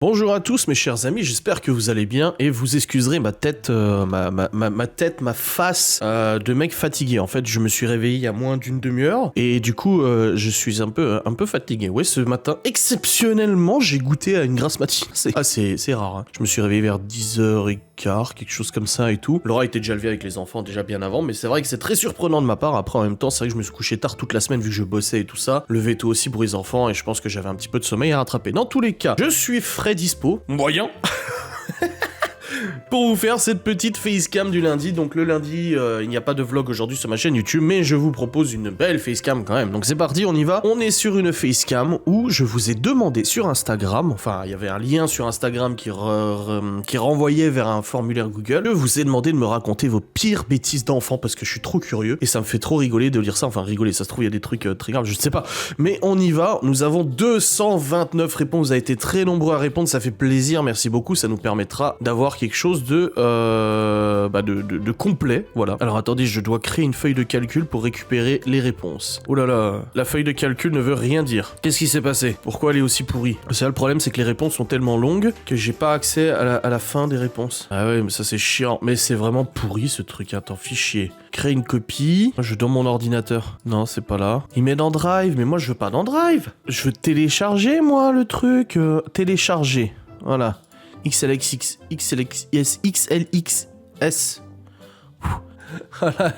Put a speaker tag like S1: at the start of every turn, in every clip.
S1: Bonjour à tous mes chers amis, j'espère que vous allez bien et vous excuserez ma tête, ma face de mec fatigué. En fait, je me suis réveillé il y a moins d'une demi-heure et du coup, je suis un peu fatigué. Ouais, ce matin, exceptionnellement, j'ai goûté à une grasse matinée. C'est rare. Hein. Je me suis réveillé vers 10h15, quelque chose comme ça et tout. Laura était déjà levée avec les enfants déjà bien avant, mais c'est vrai que c'est très surprenant de ma part. Après, en même temps, c'est vrai que je me suis couché tard toute la semaine vu que je bossais et tout ça. Levé tôt aussi pour les enfants et je pense que j'avais un petit peu de sommeil à rattraper. Dans tous les cas, je suis frais dispo, moyen, pour vous faire cette petite facecam du lundi. Donc le lundi, il n'y a pas de vlog aujourd'hui sur ma chaîne YouTube, mais je vous propose une belle facecam quand même. Donc c'est parti, on y va. On est sur une facecam où je vous ai demandé sur Instagram, enfin il y avait un lien sur Instagram qui renvoyait vers un formulaire Google. Je vous ai demandé de me raconter vos pires bêtises d'enfant parce que je suis trop curieux et ça me fait trop rigoler de lire ça. Enfin rigoler, ça se trouve il y a des trucs très graves, je sais pas. Mais on y va, nous avons 229 réponses, vous avez été très nombreux à répondre, ça fait plaisir, merci beaucoup, ça nous permettra d'avoir quelque chose de complet, voilà. Alors attendez, je dois créer une feuille de calcul pour récupérer les réponses. Oh là là, la feuille de calcul ne veut rien dire. Qu'est-ce qui s'est passé? Pourquoi elle est aussi pourrie? C'est là le problème, c'est que les réponses sont tellement longues que j'ai pas accès à la fin des réponses. Ah ouais, mais ça c'est chiant. Mais c'est vraiment pourri ce truc, attends, fichier. Créer une copie. Je veux dans mon ordinateur. Non, c'est pas là. Il met dans Drive, mais moi je veux pas dans Drive. Je veux télécharger moi le truc. Télécharger. Voilà. XLXS. Voilà.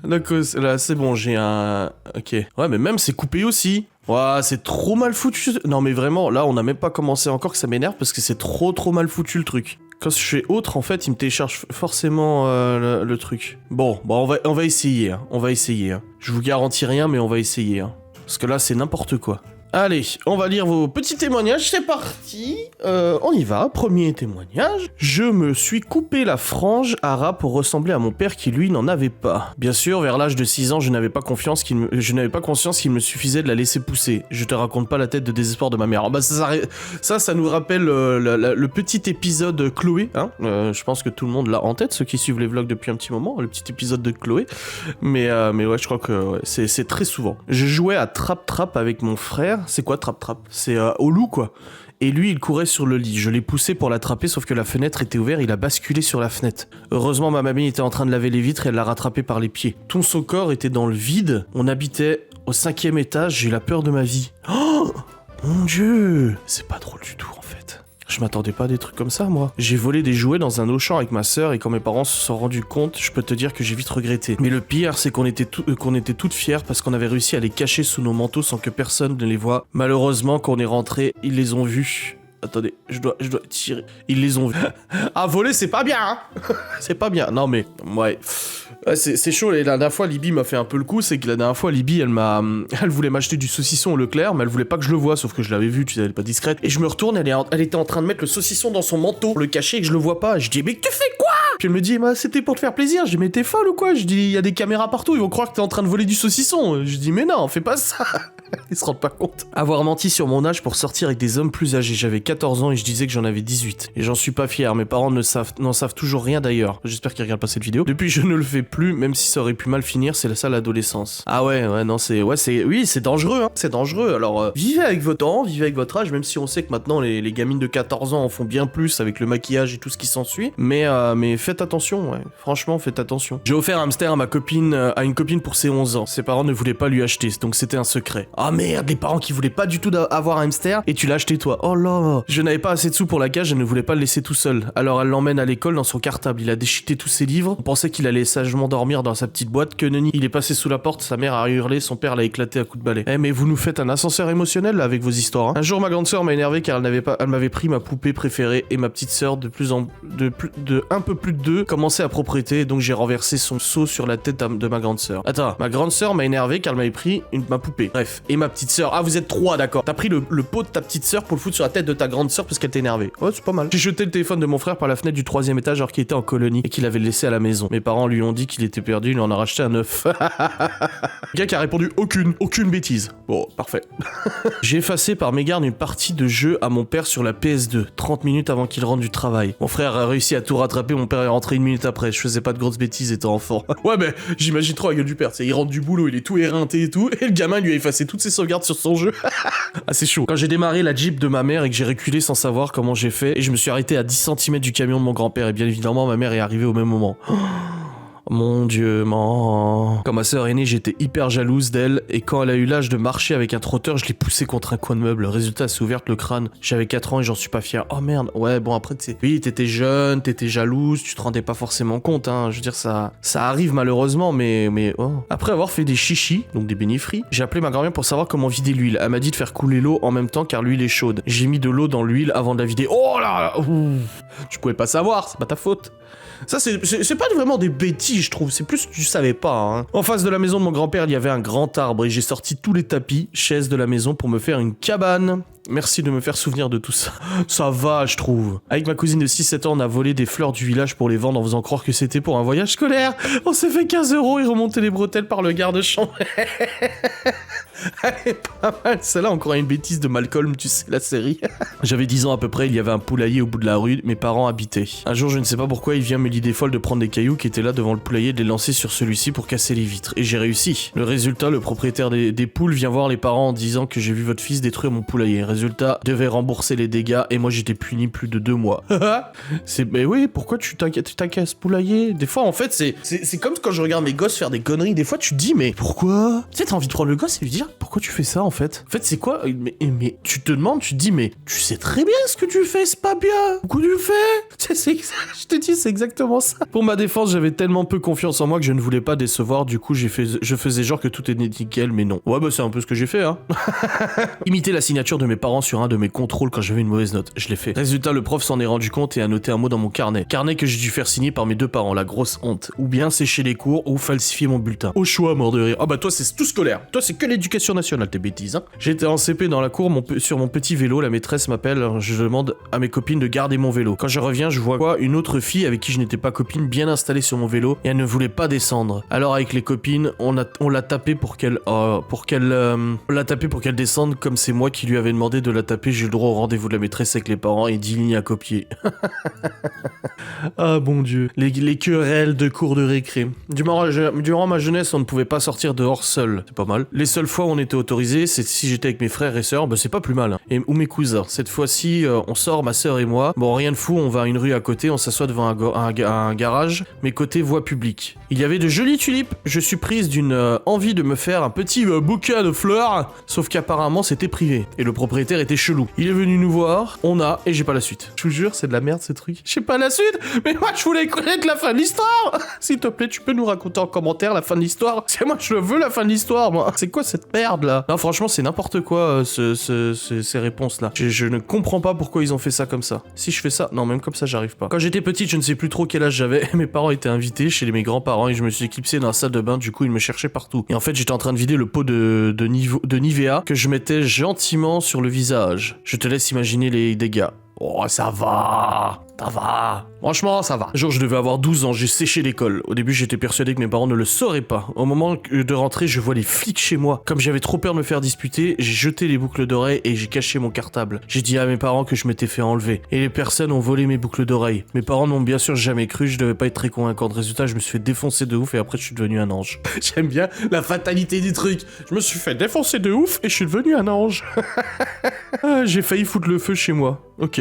S1: Donc là, c'est bon, j'ai un... Ok. Ouais, mais même c'est coupé aussi. Ouah, c'est trop mal foutu. Non, mais vraiment, là, on n'a même pas commencé encore que ça m'énerve parce que c'est trop mal foutu le truc. Quand je fais autre, en fait, il me télécharge forcément le truc. Bon, on va essayer. Hein. On va essayer. Hein. Je vous garantis rien, mais on va essayer. Hein. Parce que là, c'est n'importe quoi. Allez, on va lire vos petits témoignages, c'est parti. On y va, premier témoignage. Je me suis coupé la frange à ras pour ressembler à mon père qui lui n'en avait pas. Bien sûr, vers l'âge de 6 ans, je n'avais pas conscience qu'il me suffisait de la laisser pousser. Je te raconte pas la tête de désespoir de ma mère. Bah ça nous rappelle le petit épisode Chloé, hein. Je pense que tout le monde l'a en tête, ceux qui suivent les vlogs depuis un petit moment, le petit épisode de Chloé. Mais ouais, je crois que ouais, c'est très souvent. Je jouais à Trap avec mon frère. C'est quoi Trap? C'est au loup quoi. Et lui il courait sur le lit, je l'ai poussé pour l'attraper sauf que la fenêtre était ouverte, il a basculé sur la fenêtre. Heureusement ma mamie était en train de laver les vitres et elle l'a rattrapé par les pieds. Tout son corps était dans le vide, on habitait au 5e étage, j'ai eu la peur de ma vie. Oh mon dieu, c'est pas drôle du tout en fait. Je m'attendais pas à des trucs comme ça, moi. J'ai volé des jouets dans un Auchan avec ma sœur et quand mes parents se sont rendus compte, je peux te dire que j'ai vite regretté. Mais le pire, c'est qu'on était toutes fiers parce qu'on avait réussi à les cacher sous nos manteaux sans que personne ne les voie. Malheureusement, quand on est rentré, ils les ont vus. Attendez, je dois tirer. Ils les ont vus. Ah, voler, c'est pas bien, hein. C'est pas bien. Non, mais, ouais. C'est chaud, et la dernière fois, Libby m'a fait un peu le coup, c'est que la dernière fois, Libby, elle voulait m'acheter du saucisson au Leclerc, mais elle voulait pas que je le voie, sauf que je l'avais vu, tu sais, elle est pas discrète. Et je me retourne, elle était en train de mettre le saucisson dans son manteau, pour le cacher, et que je le vois pas. Je dis, mais tu fais quoi? Puis elle me dit, c'était pour te faire plaisir. Je dis, mais t'es folle ou quoi? Je dis, il y a des caméras partout, ils vont croire que t'es en train de voler du saucisson. Je dis, mais non, fais pas ça. Ils se rendent pas compte. Avoir menti sur mon âge pour sortir avec des hommes plus âgés. J'avais 14 ans et je disais que j'en avais 18. Et j'en suis pas fier. Mes parents n'en savent toujours rien d'ailleurs. J'espère qu'ils regardent pas cette vidéo. Depuis, je ne le fais plus, même si ça aurait pu mal finir. C'est ça l'adolescence. Ah ouais, non, oui, c'est dangereux, hein. C'est dangereux. Alors, vivez avec votre temps, vivez avec votre âge, même si on sait que maintenant les gamines de 14 ans en font bien plus avec le maquillage et tout ce qui s'ensuit. Mais faites attention, ouais. Franchement, faites attention. J'ai offert un hamster à une copine pour ses 11 ans. Ses parents ne voulaient pas lui acheter, donc c'était un secret. Ah merde, les parents qui voulaient pas du tout avoir un hamster et tu l'as acheté toi. Oh là. Je n'avais pas assez de sous pour la cage, je ne voulais pas le laisser tout seul. Alors elle l'emmène à l'école dans son cartable. Il a déchiqueté tous ses livres. On pensait qu'il allait sagement dormir dans sa petite boîte. Que nenni. Il est passé sous la porte, sa mère a hurlé, son père l'a éclaté à coups de balai. Eh mais vous nous faites un ascenseur émotionnel là avec vos histoires. Hein. Un jour ma grande sœur m'a énervé car elle m'avait pris ma poupée préférée et ma petite sœur de un peu plus de 2 commençait à propriété, donc j'ai renversé son seau sur la tête de ma grande sœur. Attends, ma grande sœur m'a énervé car elle m'avait pris ma poupée. Bref, et ma petite sœur. Ah, vous êtes 3, d'accord. T'as pris le pot de ta petite sœur pour le foutre sur la tête de ta grande sœur parce qu'elle t'est énervée. Ouais, c'est pas mal. J'ai jeté le téléphone de mon frère par la fenêtre du 3e étage alors qu'il était en colonie et qu'il avait laissé à la maison. Mes parents lui ont dit qu'il était perdu, il en a racheté un neuf. Le gars qui a répondu aucune bêtise. Bon, parfait. J'ai effacé par mégarde une partie de jeu à mon père sur la PS2, 30 minutes avant qu'il rentre du travail. Mon frère a réussi à tout rattraper, mon père serais rentré 1 minute après, je faisais pas de grosses bêtises étant enfant. Ouais, mais j'imagine trop la gueule du père, tu sais, il rentre du boulot, il est tout éreinté et tout, et le gamin lui a effacé toutes ses sauvegardes sur son jeu. Ah, c'est chaud. Quand j'ai démarré la Jeep de ma mère et que j'ai reculé sans savoir comment j'ai fait, et je me suis arrêté à 10 cm du camion de mon grand-père, et bien évidemment, ma mère est arrivée au même moment. Mon Dieu, man. Quand ma sœur est née, j'étais hyper jalouse d'elle, et quand elle a eu l'âge de marcher avec un trotteur, je l'ai poussée contre un coin de meuble. Résultat, elle s'est ouverte le crâne. J'avais 4 ans et j'en suis pas fier. Oh merde, ouais, bon après, tu sais. Oui, t'étais jeune, t'étais jalouse, tu te rendais pas forcément compte, hein. Je veux dire, ça arrive malheureusement, mais oh. Après avoir fait des chichis, donc des bénéfries, j'ai appelé ma grand-mère pour savoir comment vider l'huile. Elle m'a dit de faire couler l'eau en même temps car l'huile est chaude. J'ai mis de l'eau dans l'huile avant de la vider. Oh là là, tu pouvais pas savoir, c'est pas ta faute. Ça, c'est pas vraiment des bêtises, je trouve. C'est plus que tu savais pas, hein. En face de la maison de mon grand-père, il y avait un grand arbre et j'ai sorti tous les tapis, chaises de la maison pour me faire une cabane. Merci de me faire souvenir de tout ça. Ça va, je trouve. Avec ma cousine de 6-7 ans, on a volé des fleurs du village pour les vendre en faisant croire que c'était pour un voyage scolaire. On s'est fait 15 € et remonter les bretelles par le garde-champ. Elle est pas mal. Celle-là, encore une bêtise de Malcolm, tu sais, la série. J'avais 10 ans à peu près, il y avait un poulailler au bout de la rue, mes parents habitaient. Un jour, je ne sais pas pourquoi, il vient me l'idée folle de prendre des cailloux qui étaient là devant le poulailler et de les lancer sur celui-ci pour casser les vitres. Et j'ai réussi. Le résultat, le propriétaire des poules vient voir les parents en disant que j'ai vu votre fils détruire mon poulailler. Résultat, devait rembourser les dégâts et moi j'étais puni plus de 2 mois. Mais oui, pourquoi tu t'inquiètes à ce poulailler? Des fois, en fait, c'est comme quand je regarde mes gosses faire des conneries. Des fois, tu te dis, mais pourquoi? Tu sais, t'as envie de prendre le gosse et lui dire, pourquoi tu fais ça en fait? En fait, c'est quoi? Mais tu te demandes, tu te dis, mais tu sais très bien ce que tu fais, c'est pas bien. Pourquoi tu le fais? Je te dis, c'est exactement ça. Pour ma défense, j'avais tellement peu confiance en moi que je ne voulais pas décevoir. Du coup, je faisais genre que tout était nickel, mais non. Ouais, bah c'est un peu ce que j'ai fait, hein. Imiter la signature de mes parents sur un de mes contrôles quand j'avais une mauvaise note. Je l'ai fait. Résultat, le prof s'en est rendu compte et a noté un mot dans mon carnet. Carnet que j'ai dû faire signer par mes 2 parents. La grosse honte. Ou bien sécher les cours ou falsifier mon bulletin. Au choix, mort de rire. Ah bah toi, c'est tout scolaire. Toi, c'est que l'éducation nationale, tes bêtises, hein. J'étais en CP dans la cour sur mon petit vélo. La maîtresse m'appelle. Je demande à mes copines de garder mon vélo. Quand je reviens, je vois quoi? Une autre fille avec qui je n'étais pas copine bien installée sur mon vélo et elle ne voulait pas descendre. Alors avec les copines, on l'a tapé pour qu'elle descende comme c'est moi qui lui avais demandé de la taper. J'ai eu le droit au rendez-vous de la maîtresse avec les parents et 10 lignes à copier. Ah bon Dieu. Les querelles de cours de récré. Durant ma jeunesse, on ne pouvait pas sortir dehors seul. C'est pas mal. Les seules fois où on était autorisé, c'est si j'étais avec mes frères et sœurs, bah c'est pas plus mal, hein. Ou mes cousins. Cette fois-ci, on sort, ma sœur et moi. Bon, rien de fou, on va à une rue à côté, on s'assoit devant un garage, mais côté voie publique. Il y avait de jolies tulipes. Je suis prise d'une envie de me faire un petit bouquet de fleurs, sauf qu'apparemment c'était privé. Et le propriétaire était chelou. Il est venu nous voir, et j'ai pas la suite. Je vous jure, c'est de la merde ce truc. J'ai pas la suite, mais moi je voulais connaître la fin de l'histoire. S'il te plaît, tu peux nous raconter en commentaire la fin de l'histoire? C'est moi, je veux la fin de l'histoire, moi. C'est quoi cette merde là? Non, franchement, c'est n'importe quoi ces réponses là. Je ne comprends pas pourquoi ils ont fait ça comme ça. Si je fais ça, non, même comme ça, j'arrive pas. Quand j'étais petite, je ne sais plus trop quel âge j'avais. Mes parents étaient invités chez mes grands-parents et je me suis éclipsé dans la salle de bain. Du coup, ils me cherchaient partout. Et en fait, j'étais en train de vider le pot de Nivea que je mettais gentiment sur le visage. Je te laisse imaginer les dégâts. Oh, ça va. Ça va. Franchement, ça va. Un jour, je devais avoir 12 ans, j'ai séché l'école. Au début, j'étais persuadé que mes parents ne le sauraient pas. Au moment de rentrer, je vois les flics chez moi. Comme j'avais trop peur de me faire disputer, j'ai jeté les boucles d'oreilles et j'ai caché mon cartable. J'ai dit à mes parents que je m'étais fait enlever. Et les personnes ont volé mes boucles d'oreilles. Mes parents n'ont bien sûr jamais cru, je devais pas être très convaincant. De résultat, je me suis fait défoncer de ouf et après, je suis devenu un ange. J'aime bien la fatalité du truc. Je me suis fait défoncer de ouf et je suis devenu un ange. J'ai failli foutre le feu chez moi. Ok.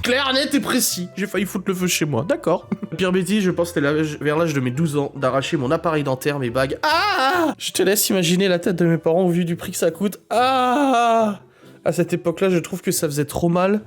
S1: Clair, net et précis. J'ai failli foutre le feu chez moi. D'accord. Pire bêtise, je pense que c'était vers l'âge de mes 12 ans, d'arracher mon appareil dentaire, mes bagues. Ah! Je te laisse imaginer la tête de mes parents au vu du prix que ça coûte. Ah! À cette époque-là, je trouve que ça faisait trop mal.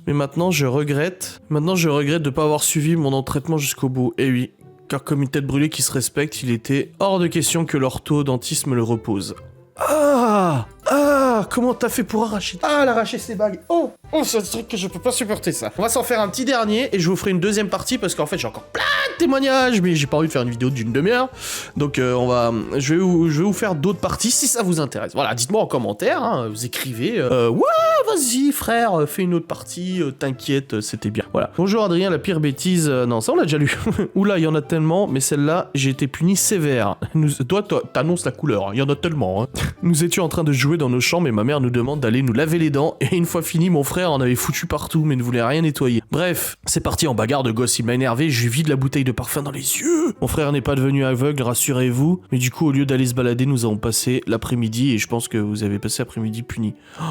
S1: Mais maintenant, je regrette. De pas avoir suivi mon entraînement jusqu'au bout. Et oui. Car comme une tête brûlée qui se respecte, il était hors de question que l'orthodontisme le repose. Ah! Ah! Comment t'as fait pour arracher? Ah, l'arracher ses bagues. Oh! Oh, c'est un truc que je peux pas supporter, ça. On va s'en faire un petit dernier et je vous ferai une deuxième partie parce qu'en fait, j'ai encore plein de témoignage, mais j'ai pas envie de faire une vidéo d'une demi-heure. Donc je vais vous faire d'autres parties si ça vous intéresse. Voilà, dites-moi en commentaire, hein, vous écrivez. Ouais, vas-y frère, fais une autre partie, t'inquiète, c'était bien. Voilà. Bonjour Adrien, la pire bêtise. Non, ça on l'a déjà lu. Oula, il y en a tellement, mais celle-là, j'ai été puni sévère. Toi, t'annonces la couleur, il y en a tellement. Hein. Nous étions en train de jouer dans nos chambres et ma mère nous demande d'aller nous laver les dents. Et une fois fini, mon frère en avait foutu partout, mais ne voulait rien nettoyer. Bref, c'est parti en bagarre de gosse, il m'a énervé, je lui vide la bouteille de parfum dans les yeux. Mon frère n'est pas devenu aveugle, rassurez-vous. Mais du coup, au lieu d'aller se balader, nous avons passé l'après-midi et je pense que vous avez passé l'après-midi puni. Oh,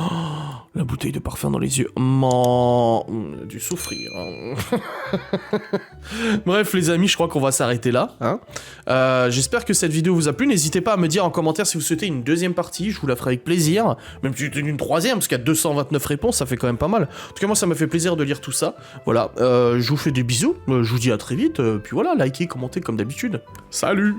S1: la bouteille de parfum dans les yeux. On a dû souffrir. Hein. Bref, les amis, je crois qu'on va s'arrêter là. Hein. J'espère que cette vidéo vous a plu. N'hésitez pas à me dire en commentaire si vous souhaitez une deuxième partie. Je vous la ferai avec plaisir. Même si une troisième, parce qu'il y a 229 réponses, ça fait quand même pas mal. En tout cas, moi, ça m'a fait plaisir de lire tout ça. Voilà, je vous fais des bisous. Je vous dis à très vite. Puis voilà, likez, commentez comme d'habitude. Salut!